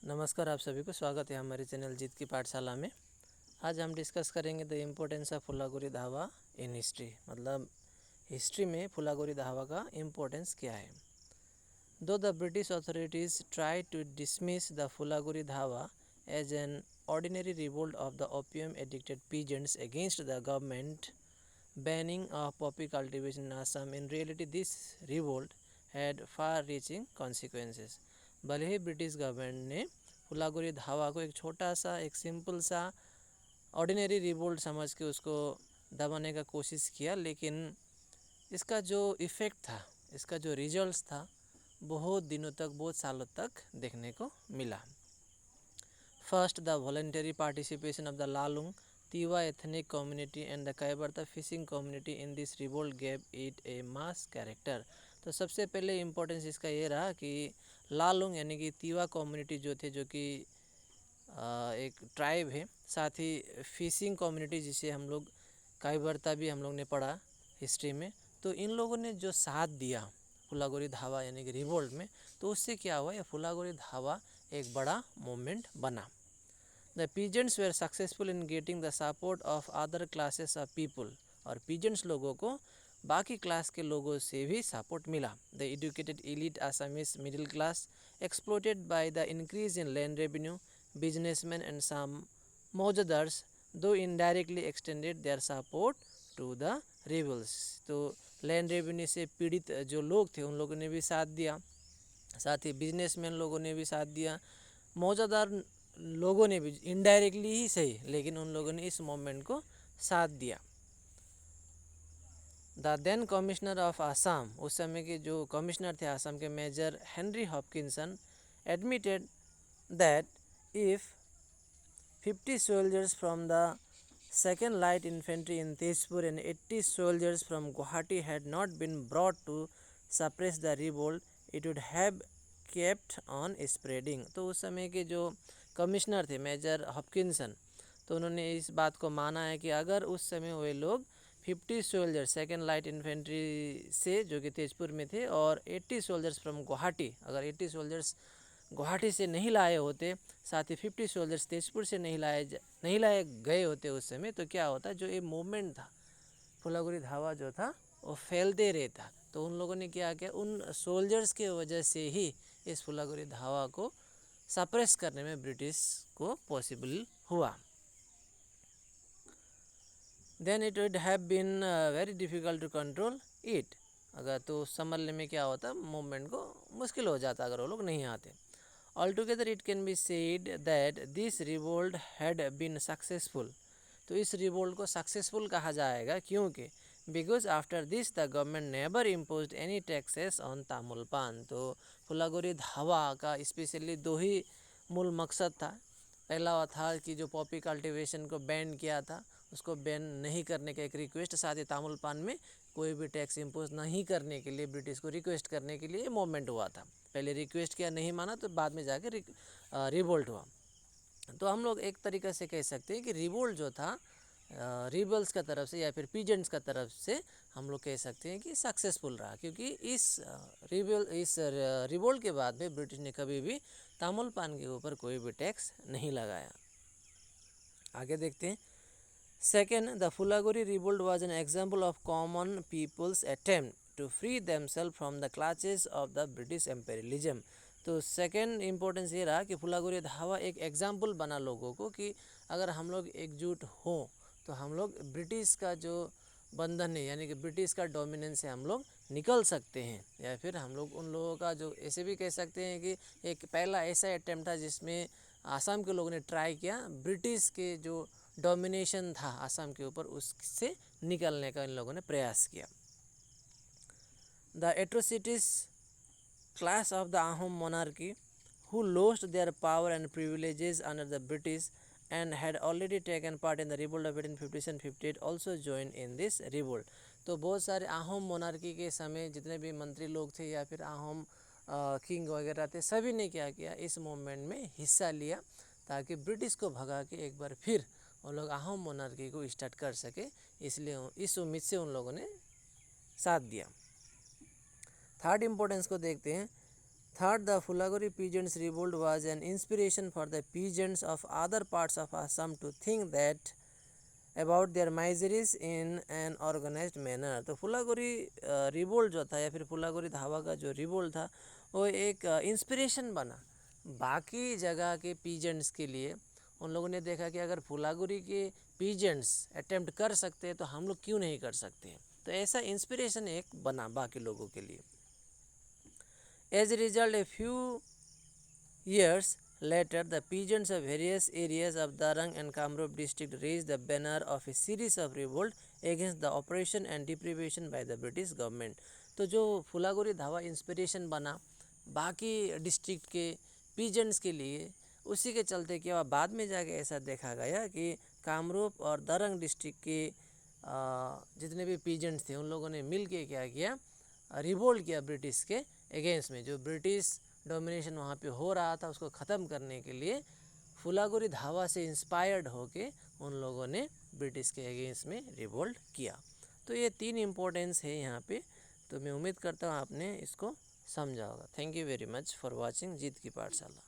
नमस्कार, आप सभी को स्वागत है हमारे चैनल जीत की पाठशाला में। आज हम डिस्कस करेंगे द इम्पोर्टेंस ऑफ फुलागोरी धावा इन हिस्ट्री, मतलब हिस्ट्री में फुलागोरी धावा का इम्पोर्टेंस क्या है। Though the British authorities try to dismiss the Phulaguri Dhawa as an ordinary revolt of the opium addicted peasants against the government banning of poppy cultivation in Assam, in reality this revolt had far-reaching consequences. भले ही British government ने फुलागोरी धावा को एक छोटा सा, एक simple सा ordinary revolt समझ के उसको दबाने का कोशिश किया, लेकिन इसका जो इफ़ेक्ट था, इसका जो रिजल्ट्स था, बहुत दिनों तक, बहुत सालों तक देखने को मिला। First, the voluntary participation of the Lalung Tiwa ethnic community and the Kaibarta fishing community in this revolt gave it a mass character। तो सबसे पहले इम्पोर्टेंस इसका ये रहा कि लालुंग यानी कि तीवा कम्युनिटी जो थे, जो कि एक ट्राइब है, साथ ही फिशिंग कम्युनिटी जिसे हम लोग काईबर्ता भी हम लोग ने पढ़ा हिस्ट्री में, तो इन लोगों ने जो साथ दिया फुलागोरी धावा यानी कि रिवोल्ट में, तो उससे क्या हुआ, यह फुलागोरी धावा एक बड़ा मूवमेंट बना। The peasants were successful in getting the support of other classes of people, और peasants लोगों को बाकी क्लास के लोगों से भी सपोर्ट मिला। The educated elite Assamese middle class, exploited by the increase in land revenue, businessmen and some मौजदार्स, though indirectly extended their support to the rebels। तो लैंड रेवेन्यू से पीड़ित जो लोग थे उन लोगों ने भी साथ दिया, साथ ही बिजनेसमैन लोगों ने भी साथ दिया, मौजदार लोगों ने भी इनडायरेक्टली ही सही, लेकिन उन लोगों ने इस मूवमेंट को साथ दिया। The then commissioner of Assam, उस समय के जो कमिश्नर थे आसाम के, major Henry Hopkinson, admitted that if 50 soldiers from the second light infantry in Tezpur and 80 soldiers from Guwahati had not been brought to suppress the revolt, it would have kept on spreading. तो उस समय के जो commissioner थे major Hopkinson, तो उन्होंने इस बात को माना है कि अगर उस समय वे लोग 50 सोल्जर्स सेकेंड लाइट इन्फेंट्री से जो कि तेजपुर में थे और 80 सोल्जर्स फ्रॉम गुवाहाटी, अगर 80 सोल्जर्स गुवाहाटी से नहीं लाए होते, साथ ही 50 सोल्जर्स तेजपुर से नहीं लाए गए होते उस समय, तो क्या होता, जो ये मूवमेंट था फुलागोरी धावा जो था वो फैलते रहता। तो उन लोगों ने क्या किया, उन सोल्जर्स के वजह से ही इस फुलागोरी धावा को सप्रेस करने में ब्रिटिश को पॉसिबल हुआ। Then it would have been very difficult to control it, अगर तो संभलने में क्या होता, मूवमेंट को मुश्किल हो जाता अगर वो लोग नहीं आते। Altogether it can be said that this revolt had been successful, तो इस रिवोल्ट को सक्सेसफुल कहा जाएगा, क्योंकि because after this the government never imposed any taxes on tamul paan. तो फुलागोरी धावा का स्पेशली दो ही मूल मकसद था। पहला था कि जो पॉपी कल्टीवेशन को बैन किया था, उसको बैन नहीं करने का एक रिक्वेस्ट, साथ ही तामुल पान में कोई भी टैक्स इम्पोज नहीं करने के लिए ब्रिटिश को रिक्वेस्ट करने के लिए मूवमेंट हुआ था। पहले रिक्वेस्ट किया, नहीं माना, तो बाद में जाके रिवोल्ट हुआ। तो हम लोग एक तरीक़े से कह सकते हैं कि रिवोल्ट जो था रिबल्स का तरफ से या फिर पीजेंट्स का तरफ से हम लोग कह सकते हैं कि सक्सेसफुल रहा, क्योंकि इस रिवोल्ट के बाद में ब्रिटिश ने कभी भी तामुल पान के ऊपर कोई भी टैक्स नहीं लगाया। आगे देखते हैं। Second, the Phulaguri revolt was an example of common people's attempt to free themself from the clutches of the British imperialism. तो सेकेंड इम्पोर्टेंस ये रहा कि फुलागोरी धावा एक एग्जाम्पल बना लोगों को कि अगर हम लोग एकजुट हों तो हम लोग ब्रिटिश का जो बंधन है, यानी कि ब्रिटिश का डोमिनेंस से हम लोग निकल सकते हैं, या फिर हम लोग उन लोगों का जो ऐसे भी कह सकते हैं कि एक पहला ऐसा अटेम्प्ट था जिसमें आसाम के लोगों ने ट्राई किया ब्रिटिश के जो डोमिनेशन था आसाम के ऊपर, उससे निकलने का इन लोगों ने प्रयास किया। The atrocities class of the आहम monarchy who lost their power and privileges under the British and had already taken part in the revolt of 1857-58 also joined in this revolt। तो बहुत सारे आहम मोनार्की के समय जितने भी मंत्री लोग थे या फिर आहम किंग वगैरह थे, सभी ने क्या किया, इस मूवमेंट में हिस्सा लिया ताकि ब्रिटिश को भगा के एक बार फिर उन लोग आहम मोनार्की को स्टार्ट कर सके, इसलिए इस उम्मीद से उन लोगों ने साथ दिया। थर्ड इम्पोर्टेंस को देखते हैं। Third, the Phulaguri peasants' revolt was an inspiration for the peasants of other parts of Assam to think that about their miseries in an organized manner. तो फुलागोरी रिवोल्ट जो था या फिर फुलागोरी धावा का जो रिवोल्ट था वो एक इंस्पिरेशन बना बाकी जगह के पीजेंट्स के लिए। उन लोगों ने देखा कि अगर फुलागोरी के पीजेंट्स अटेम्प्ट कर सकते हैं तो हम लोग क्यों नहीं कर सकते। तो ऐसा इंस्पिरेशन एक बना बाकी लोगों के लिए। As a result a few years later, the peasants of various areas of Darang and Kamrup district raised the banner of a series of revolt against the oppression and deprivation by the British government. तो जो फुलागोरी धावा inspiration बना बाकी district के peasants के लिए, उसी के चलते क्या बाद में जाके ऐसा देखा गया कि कामरूप और दरंग डिस्ट्रिक्ट के जितने भी पीजेंट्स थे उन लोगों ने मिल के क्या किया, रिवोल्ट किया ब्रिटिश के अगेंस्ट में। जो ब्रिटिश डोमिनेशन वहाँ पे हो रहा था उसको ख़त्म करने के लिए फुलागोरी धावा से इंस्पायर्ड होके उन लोगों ने ब्रिटिश के अगेंस्ट में रिवोल्ट किया। तो ये 3 इम्पोर्टेंस है यहाँ पे। तो मैं उम्मीद करता हूँ आपने इसको समझा होगा। Thank you very much for watching Jeet की पाठशाला।